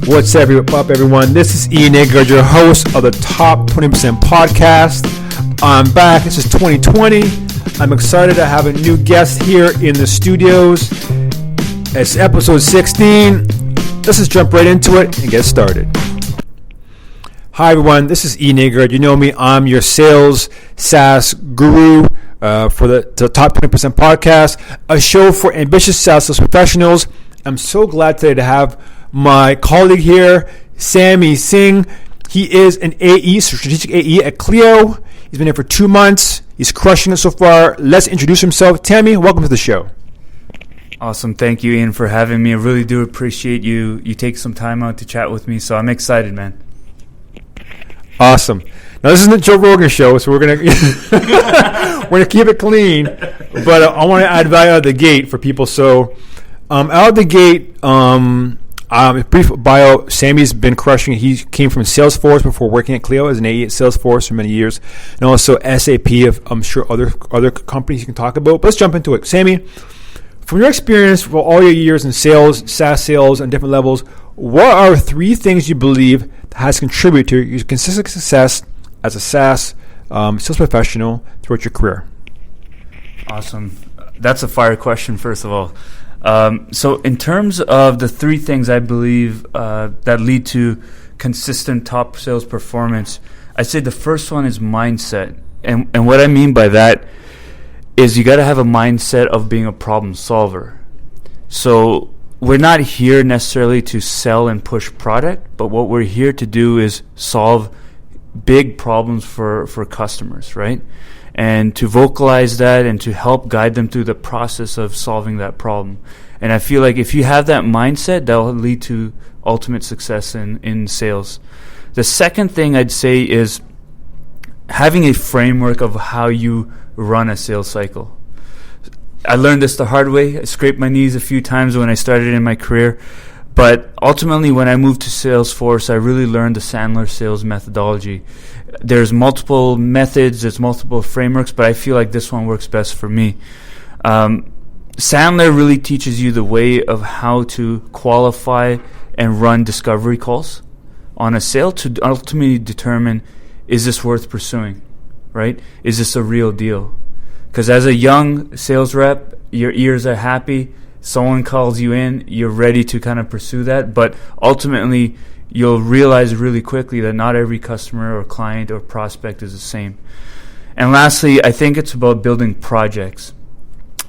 What's up, everyone? This is Ian Eggert, your host of the Top 20% Podcast. I'm back. This is 2020. I'm excited to have a new guest here in the studios. It's episode 16. Let's just jump right into it and get started. Hi, everyone. This is Ian Eggert. You know me. I'm your sales SaaS guru for the Top 20% Podcast, a show for ambitious sales professionals. I'm so glad today to have my colleague here, Sammy Singh. He is an AE, strategic AE at Clío. He's been here for 2 months. He's crushing it so far. Let's introduce himself. Tammy, welcome to the show. Awesome. Thank you, Ian, for having me. I really do appreciate you take some time out to chat with me, so I'm excited, man. Awesome. Now, this isn't the Joe Rogan show, so we're gonna we're gonna keep it clean. But I want to add value out of the gate for people. So, out of the gate, brief bio: Sammy's been crushing it. He came from Salesforce before working at Clío as an AE at Salesforce for many years, and also SAP. Of I'm sure other companies you can talk about. But let's jump into it, Sammy. From your experience for all your years in sales, SaaS sales, on different levels, what are 3 things you believe has contributed to your consistent success as a SaaS sales professional throughout your career? Awesome. That's a fire question, first of all. So in terms of the 3 things I believe that lead to consistent top sales performance, I'd say the first one is mindset. And what I mean by that is you got to have a mindset of being a problem solver. So we're not here necessarily to sell and push product, but what we're here to do is solve big problems for customers, right? And to vocalize that and to help guide them through the process of solving that problem. And I feel like if you have that mindset, that will lead to ultimate success in sales. The second thing I'd say is having a framework of how you run a sales cycle. I learned this the hard way. I scraped my knees a few times when I started in my career. But ultimately, when I moved to Salesforce, I really learned the Sandler sales methodology. There's multiple methods, there's multiple frameworks, but I feel like this one works best for me. Sandler really teaches you the way of how to qualify and run discovery calls on a sale to ultimately determine, is this worth pursuing, right? Is this a real deal? Because as a young sales rep, your ears are happy. Someone calls you in, you're ready to kind of pursue that. But ultimately, you'll realize really quickly that not every customer or client or prospect is the same. And lastly, I think it's about building projects.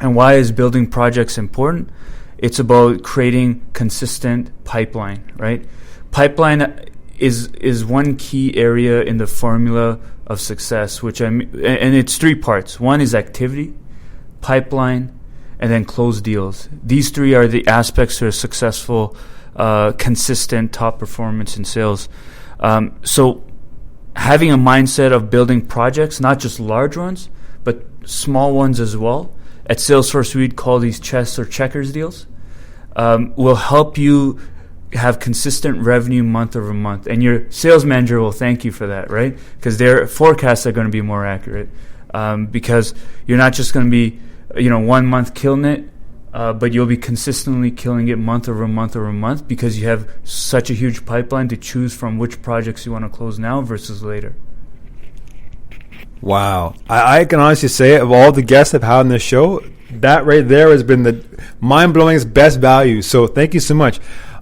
And why is building projects important? It's about creating consistent pipeline, right? Pipeline is one key area in the formula of success, and it's 3 parts. One is activity, pipeline, and then close deals. These 3 are the aspects to a successful, consistent top performance in sales. So having a mindset of building projects, not just large ones, but small ones as well. At Salesforce, we'd call these chess or checkers deals, will help you have consistent revenue month over month. And your sales manager will thank you for that, right? Because their forecasts are going to be more accurate. Because you're not just going to be 1 month killing it, but you'll be consistently killing it month over month over month because you have such a huge pipeline to choose from which projects you want to close now versus later. Wow. I can honestly say, of all the guests I've had on this show, that right there has been the mind-blowing best value. So thank you so much.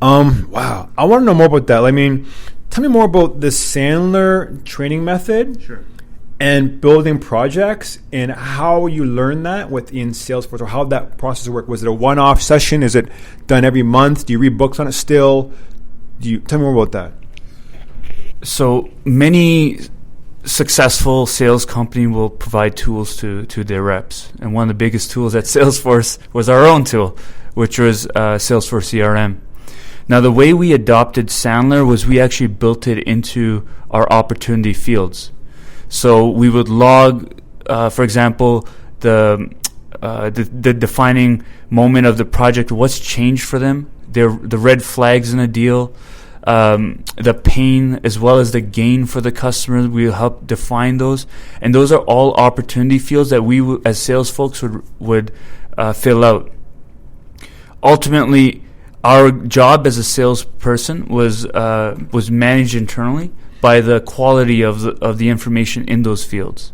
Wow. I want to know more about that. I mean, tell me more about the Sandler training method. Sure. And building projects and how you learn that within Salesforce, or how that process worked. Was it a one-off session? Is it done every month? Do you read books on it still? Tell me more about that. So many successful sales company will provide tools to their reps. And one of the biggest tools at Salesforce was our own tool, which was Salesforce CRM. Now, the way we adopted Sandler was we actually built it into our opportunity fields. So we would log, for example, the defining moment of the project, what's changed for them, the red flags in a deal, the pain as well as the gain for the customer. We'll help define those. And those are all opportunity fields that we, as sales folks, would fill out. Ultimately, our job as a salesperson was managed internally by the quality of the information in those fields.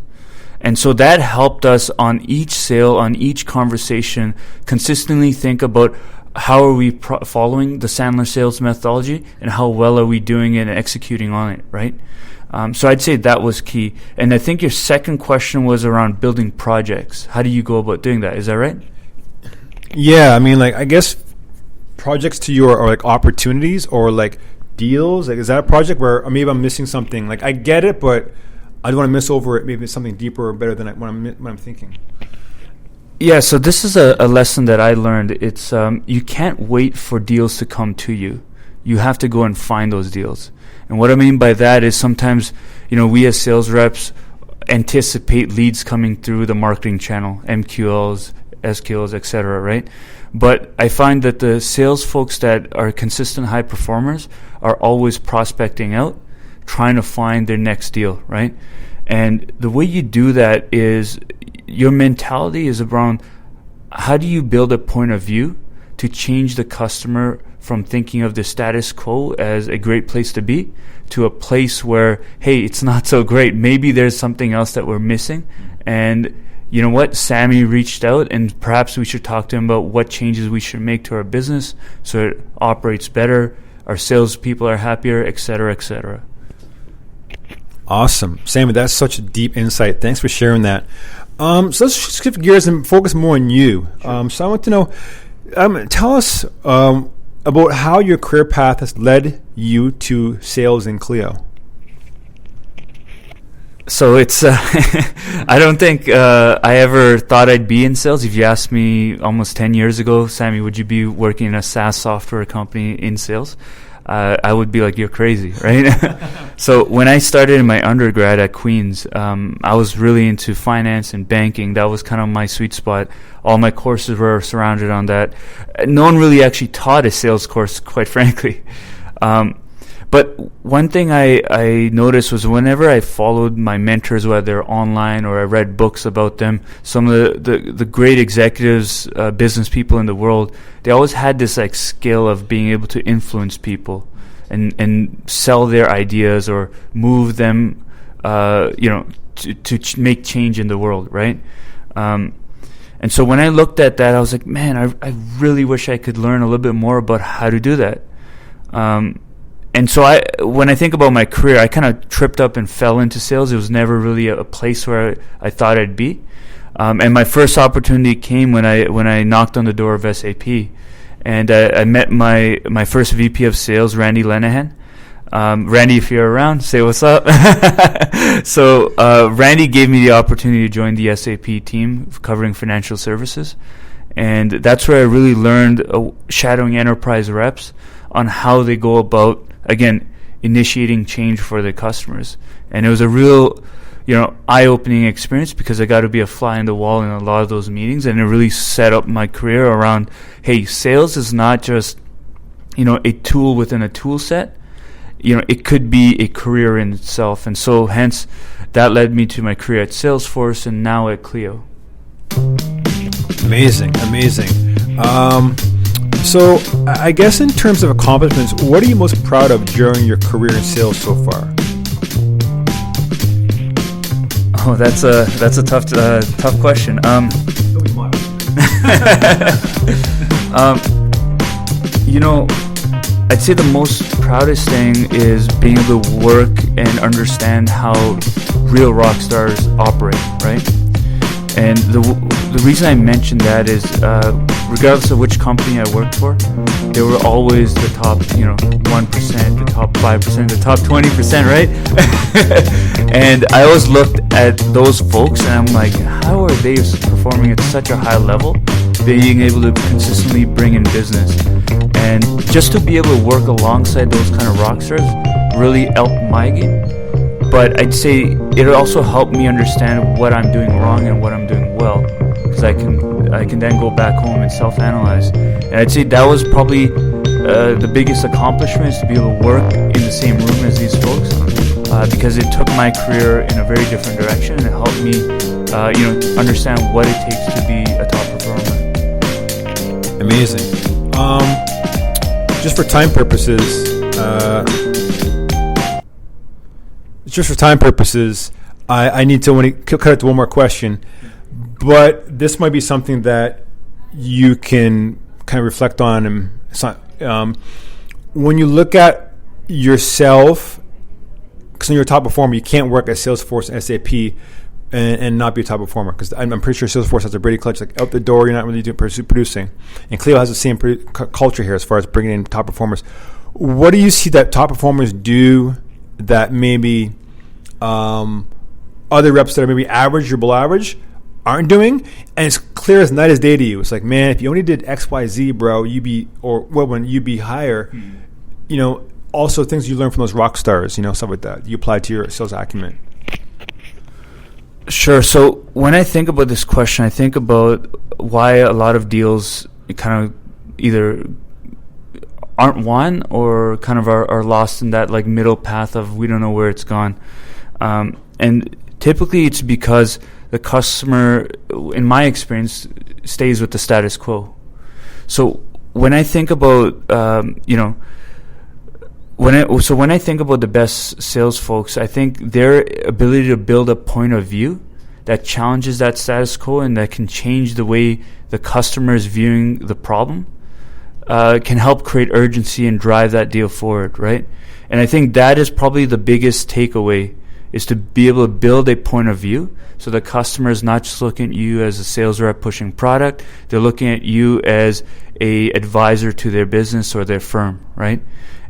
And so that helped us on each sale, on each conversation, consistently think about how are we following the Sandler sales methodology and how well are we doing it and executing on it, right? So I'd say that was key. And I think your second question was around building projects. How do you go about doing that? Is that right? Yeah, I mean, like, I guess projects to you are like opportunities or like deals. Like, is that a project where maybe I'm missing something? Like, I get it, but I don't want to miss over it. Maybe it's something deeper or better than what I'm thinking. Yeah, so this is a lesson that I learned. It's you can't wait for deals to come to you. You have to go and find those deals. And what I mean by that is sometimes, we as sales reps anticipate leads coming through the marketing channel, MQLs, SQLs, etc., right? But I find that the sales folks that are consistent high performers are always prospecting out, trying to find their next deal, right? And the way you do that is your mentality is around how do you build a point of view to change the customer from thinking of the status quo as a great place to be to a place where, hey, it's not so great. Maybe there's something else that we're missing. And you know what? Sammy reached out, and perhaps we should talk to him about what changes we should make to our business so it operates better, our salespeople are happier, et cetera, et cetera. Awesome. Sammy, that's such a deep insight. Thanks for sharing that. So let's shift gears and focus more on you. Sure. So I want to know, tell us about how your career path has led you to sales in Clío. So it's, I don't think I ever thought I'd be in sales. If you asked me almost 10 years ago, Sammy, would you be working in a SaaS software company in sales? I would be like, you're crazy, right? So when I started in my undergrad at Queen's, I was really into finance and banking. That was kind of my sweet spot. All my courses were surrounded on that. No one really actually taught a sales course, quite frankly. But one thing I noticed was whenever I followed my mentors, whether online or I read books about them, some of the great executives, business people in the world, they always had this like skill of being able to influence people and sell their ideas or move them, to make change in the world, right? And so when I looked at that, I was like, man, I really wish I could learn a little bit more about how to do that. And so when I think about my career, I kind of tripped up and fell into sales. It was never really a place where I thought I'd be. And my first opportunity came when I knocked on the door of SAP, and I met my first VP of sales, Randy Lenehan. Randy, if you're around, say what's up. So Randy gave me the opportunity to join the SAP team covering financial services, and that's where I really learned shadowing enterprise reps on how they go about, again, initiating change for their customers. And it was a real, eye-opening experience because I got to be a fly in the wall in a lot of those meetings, and it really set up my career around, hey, sales is not just, a tool within a tool set. It could be a career in itself. And so hence that led me to my career at Salesforce and now at Clío. Amazing. So I guess in terms of accomplishments, what are you most proud of during your career in sales so far? Oh, that's a tough question. I'd say the most proudest thing is being able to work and understand how real rock stars operate, right? And the reason I mentioned that is regardless of which company I worked for, they were always the top 1%, the top 5%, the top 20%, right? And I always looked at those folks and I'm like, how are they performing at such a high level, being able to consistently bring in business? And just to be able to work alongside those kind of rock stars really helped my game. But I'd say it also helped me understand what I'm doing wrong and what I'm doing well, because I can then go back home and self-analyze. And I'd say that was probably the biggest accomplishment, is to be able to work in the same room as these folks, because it took my career in a very different direction and it helped me, understand what it takes to be a top performer. Amazing. just for time purposes, I need to cut it to one more question. But this might be something that you can kind of reflect on. And it's not, when you look at yourself, because when you're a top performer, you can't work at Salesforce and SAP and not be a top performer, because I'm pretty sure Salesforce has a Brady clutch, like out the door, you're not really doing producing. And Clío has the same culture here as far as bringing in top performers. What do you see that top performers do that maybe other reps that are maybe average or below average aren't doing? And it's clear as night as day to you. It's like, man, if you only did X, Y, Z, bro, when you'd be higher. You know, also things you learn from those rock stars, you know, stuff like that. You apply to your sales acumen. Sure. So when I think about this question, I think about why a lot of deals kind of either aren't won or kind of are lost in that like middle path of we don't know where it's gone. And typically it's because the customer, in my experience, stays with the status quo. So when I think about, when I think about the best sales folks, I think their ability to build a point of view that challenges that status quo and that can change the way the customer is viewing the problem can help create urgency and drive that deal forward, right? And I think that is probably the biggest takeaway, is to be able to build a point of view so the customer is not just looking at you as a sales rep pushing product, they're looking at you as a advisor to their business or their firm, right?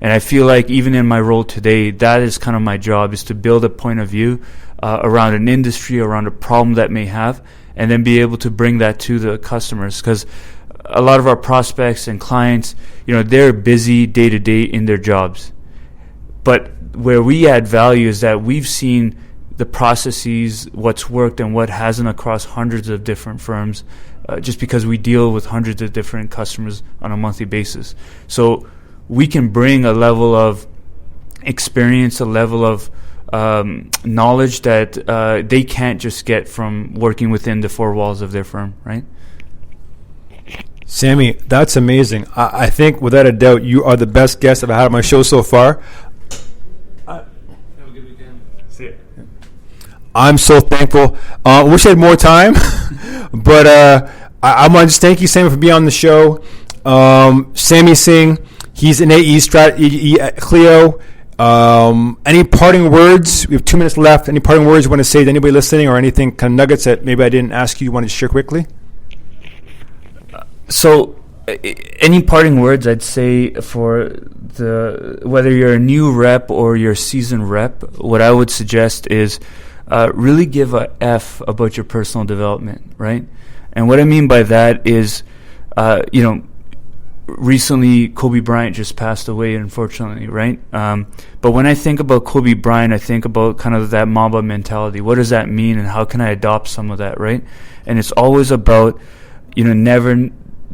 And I feel like even in my role today, that is kind of my job, is to build a point of view around an industry, around a problem that may have, and then be able to bring that to the customers. Because a lot of our prospects and clients, you know, they're busy day to day in their jobs. But where we add value is that we've seen the processes, what's worked and what hasn't across hundreds of different firms, just because we deal with hundreds of different customers on a monthly basis. So we can bring a level of experience, a level of knowledge that they can't just get from working within the four walls of their firm, right? Sammy, that's amazing. I think without a doubt you are the best guest I've had on my show so far. Have a good weekend. See ya. I'm so thankful. Wish I had more time, but I want to just thank you, Sammy, for being on the show. Sammy Singh, he's an AE strategy at Clío. Any parting words? We have 2 minutes left. Any parting words you want to say to anybody listening, or anything, kind of nuggets that maybe I didn't ask you want to share quickly? So, any parting words I'd say for whether you're a new rep or you're a seasoned rep, what I would suggest is really give a F about your personal development, right? And what I mean by that is, recently Kobe Bryant just passed away, unfortunately, right? But when I think about Kobe Bryant, I think about kind of that Mamba mentality. What does that mean, and how can I adopt some of that, right? And it's always about,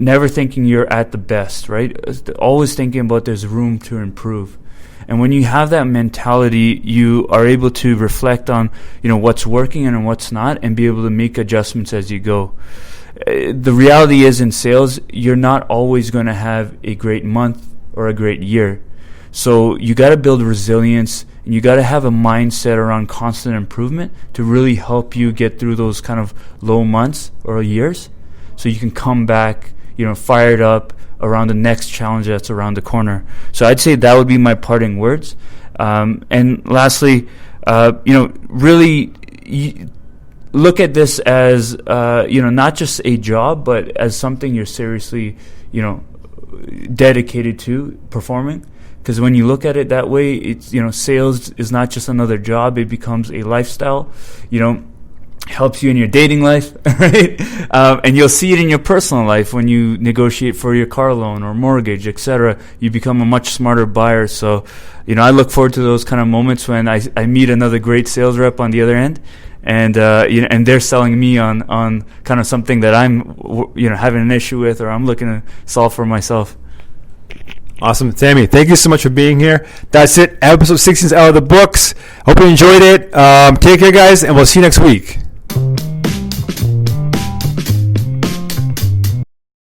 never thinking you're at the best, right? Always thinking about there's room to improve. And when you have that mentality, you are able to reflect on, what's working and what's not, and be able to make adjustments as you go. The reality is, in sales, you're not always going to have a great month or a great year. So you got to build resilience, and you got to have a mindset around constant improvement to really help you get through those kind of low months or years, so you can come back, fired up around the next challenge that's around the corner. So I'd say that would be my parting words. And lastly, really look at this as, not just a job, but as something you're seriously, dedicated to performing. Because when you look at it that way, it's, sales is not just another job. It becomes a lifestyle, helps you in your dating life, right? And you'll see it in your personal life when you negotiate for your car loan or mortgage, etc. You become a much smarter buyer. So, I look forward to those kind of moments when I meet another great sales rep on the other end, and and they're selling me on kind of something that I'm having an issue with, or I'm looking to solve for myself. Awesome. Sammy, thank you so much for being here. That's it. Episode 16 is out of the books. Hope you enjoyed it. Take care, guys, and we'll see you next week.